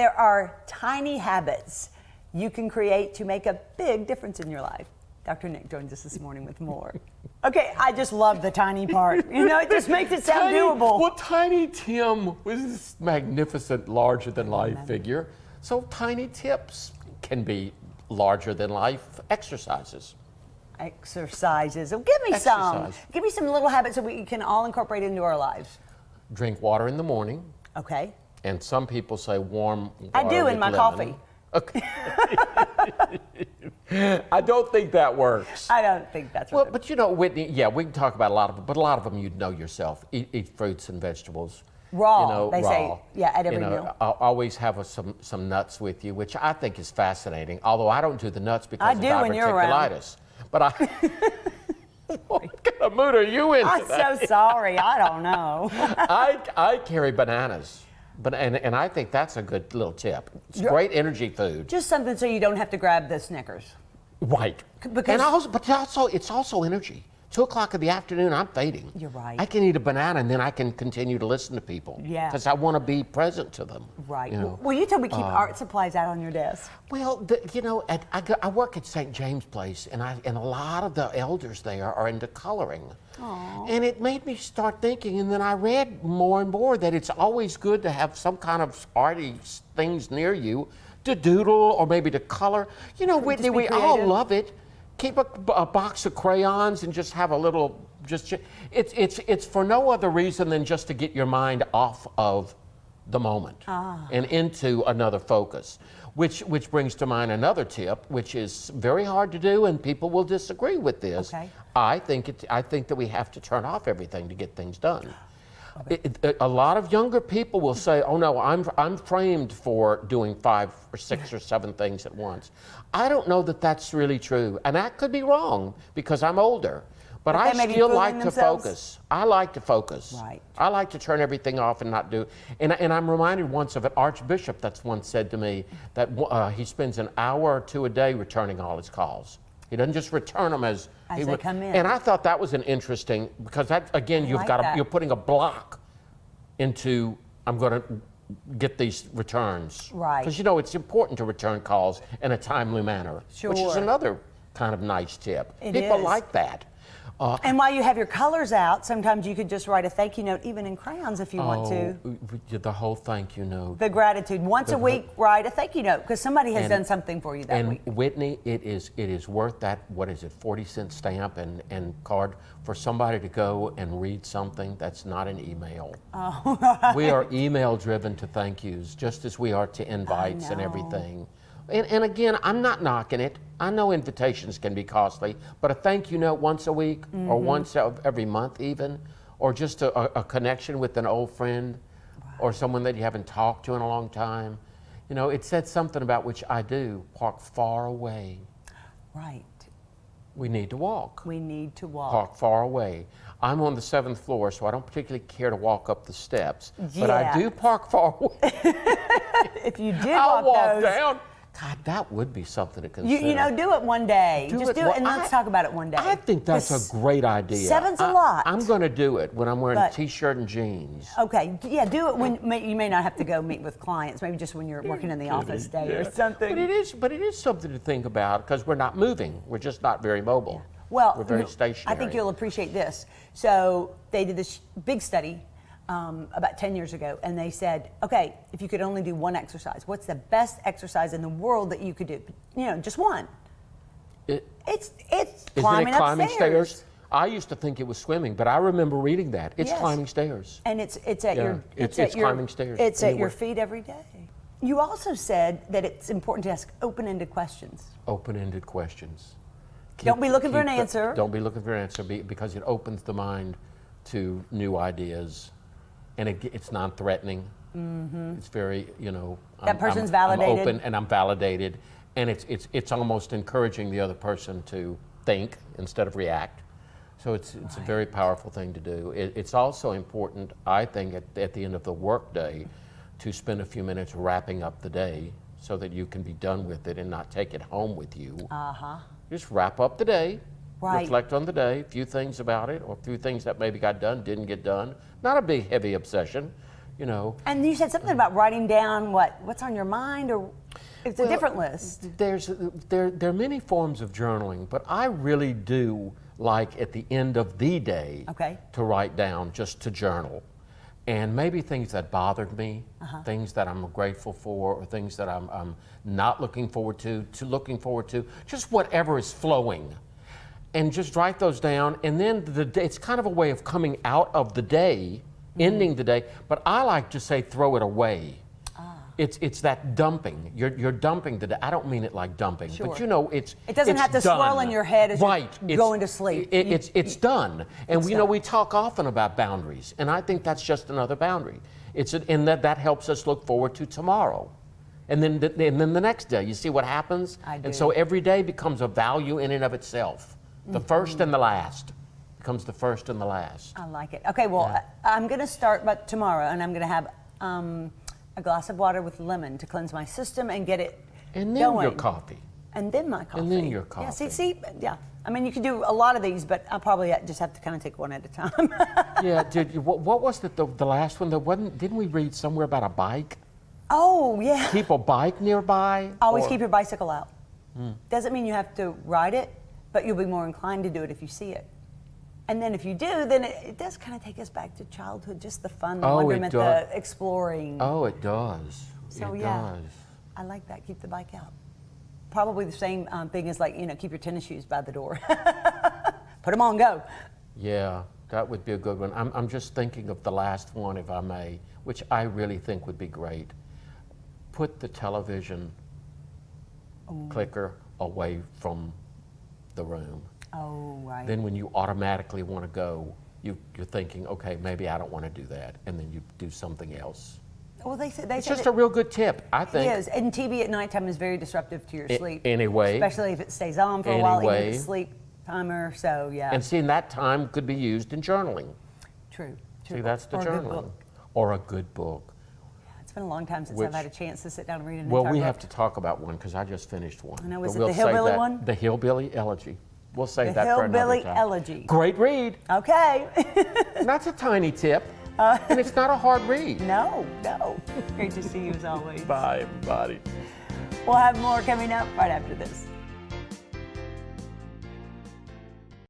there are tiny habits you can create to make a big difference in your life. Dr. Nick joins us this morning with more. Okay, I just love the tiny part. You know, it just makes it sound doable. Well, Tiny Tim was this magnificent, larger-than-life figure. So tiny tips can be larger-than-life exercises. Exercises. Oh, give me some. Give me some little habits that we can all incorporate into our lives. Drink water in the morning. Okay. And some people say warm water I do in my lemon. coffee. Okay. I don't think that works. I don't think that's well, but you know, Whitney, yeah, we can talk about a lot of it, but a lot of them you know yourself. Eat fruits and vegetables. Raw, you know, they say, yeah, at every meal. Always have some nuts with you, which I think is fascinating, although I don't do the nuts because of when you're diverticulitis. But what kind of mood are you in today? I'm so sorry, I don't know. I carry bananas. And I think that's a good little tip. It's great energy food. Just something so you don't have to grab the Snickers. Right. But it's also energy. 2 o'clock in the afternoon, I'm fading. You're right. I can eat a banana and then I can continue to listen to people. Yeah. Because I want to be present to them. Right. You know? Well, you told me keep art supplies out on your desk. Well, you know, I work at St. James Place, and a lot of the elders there are into coloring. Aww. And it made me start thinking, and then I read more and more that it's always good to have some kind of arty things near you to doodle or maybe to color. You know, Whitney, we all love it. Keep a box of crayons and just have a little, it's for no other reason than just to get your mind off of the moment and into another focus, which brings to mind another tip, which is very hard to do, and people will disagree with this. Okay. I think that we have to turn off everything to get things done. Okay. A lot of younger people will say, "Oh no, I'm framed for doing 5 or 6 or 7 things at once." I don't know that that's really true, and that could be wrong because I'm older. But I still like to focus. I like to focus. Right. I like to turn everything off and not do. And I'm reminded once of an archbishop that's once said to me that he spends an hour or 2 a day returning all his calls. He doesn't just return them as they come in. And I thought that was an interesting, because that again you're putting a block into I'm going to get these returns. Right. Because you know it's important to return calls in a timely manner. Sure. Which is another kind of nice tip. People is. like that. And while you have your colors out, sometimes you could just write a thank you note, even in crayons if you want to. The whole thank you note. The gratitude. Once a week, write a thank you note because somebody has done something for you that week. And Whitney, it is worth that, what is it, 40-cent stamp and card for somebody to go and read something that's not an email. Oh, right. We are email driven to thank yous, just as we are to invites and everything. And again, I'm not knocking it. I know invitations can be costly, but a thank you note once a week or once every month even, or just a connection with an old friend or someone that you haven't talked to in a long time. You know, it said something about which I do, park far away. Right. We need to walk. We need to walk. Park far away. I'm on the 7th floor, so I don't particularly care to walk up the steps, but I do park far away. If you did I'll walk those, down. God, that would be something to consider. You know, do it one day. Just do it, and let's talk about it one day. I think that's a great idea. 7's a lot. I'm going to do it when I'm wearing a T-shirt and jeans. Okay, yeah, do it when you may not have to go meet with clients. Maybe just when you're working in the office day or something. But it is something to think about because we're not moving. We're just not very mobile. Well, we're very stationary. I think you'll appreciate this. So they did this big study about 10 years ago, and they said, okay, if you could only do one exercise, what's the best exercise in the world that you could do? You know, just one. It's climbing upstairs. I used to think it was swimming, but I remember reading that. It's climbing stairs. And it's at your climbing stairs. It's at your feet every day. You also said that it's important to ask open-ended questions. Open-ended questions. Don't be looking for an answer. Don't be looking for an answer because it opens the mind to new ideas. And it's non-threatening. It's very, you know, that person's validated. I'm open and I'm validated, and it's almost encouraging the other person to think instead of react. So it's a very powerful thing to do. It's also important, I think, at the end of the workday, to spend a few minutes wrapping up the day so that you can be done with it and not take it home with you. Just wrap up the day. Reflect on the day, a few things about it, or a few things that maybe got done, didn't get done. Not a big, heavy obsession. you know. And you said something about writing down what's on your mind, or it's a different list. There are many forms of journaling, but I really do like at the end of the day to write down, just to journal. And maybe things that bothered me, things that I'm grateful for, or things that I'm not looking forward to looking forward to, just whatever is flowing. And just write those down, and then it's kind of a way of coming out of the day, ending the day, but I like to say throw it away. It's that dumping. You're dumping the day. I don't mean it like dumping, but you know, it doesn't have to done. swirl in your head as you're going to sleep. It's done. And you know, we talk often about boundaries, and I think that's just another boundary. And that helps us look forward to tomorrow. And then the next day, you see what happens? And so every day becomes a value in and of itself. The first and the last becomes the first and the last. I like it. Okay, well, I'm going to start tomorrow, and I'm going to have a glass of water with lemon to cleanse my system and get it and then going. Your coffee. And then my coffee. And then your coffee. Yeah, I mean, you can do a lot of these, but I'll probably just have to kind of take one at a time. Yeah, what was the last one? Didn't we read somewhere about a bike? Oh, yeah. Keep a bike nearby? Always keep your bicycle out. Doesn't mean you have to ride it, but you'll be more inclined to do it if you see it. And then if you do, then it does kind of take us back to childhood, just the fun, the wonderment, the exploring. Oh, it does. So it yeah, does. I like that. Keep the bike out. Probably the same thing as, like, keep your tennis shoes by the door. Put them on, go. Yeah, that would be a good one. I'm just thinking of the last one, if I may, which I really think would be great. Put the television clicker away from the room. Oh, right. Then when you automatically want to go, you're thinking, okay, maybe I don't want to do that, and then you do something else. Well, it's just a real good tip, I think. It is, and TV at nighttime is very disruptive to your sleep. Anyway. Especially if it stays on for a while, even if it's sleep timer, so yeah. And seeing that time could be used in journaling. True. See, that's the journaling. Or a good book. It's been a long time since I've had a chance to sit down and read an entire book. Well, we have to talk about one, because I just finished one. I know, is it the Hillbilly one? The Hillbilly Elegy. We'll save that for another time. The Hillbilly Elegy. Great read. Okay. That's a tiny tip, and it's not a hard read. No. Great to see you as always. Bye, everybody. We'll have more coming up right after this.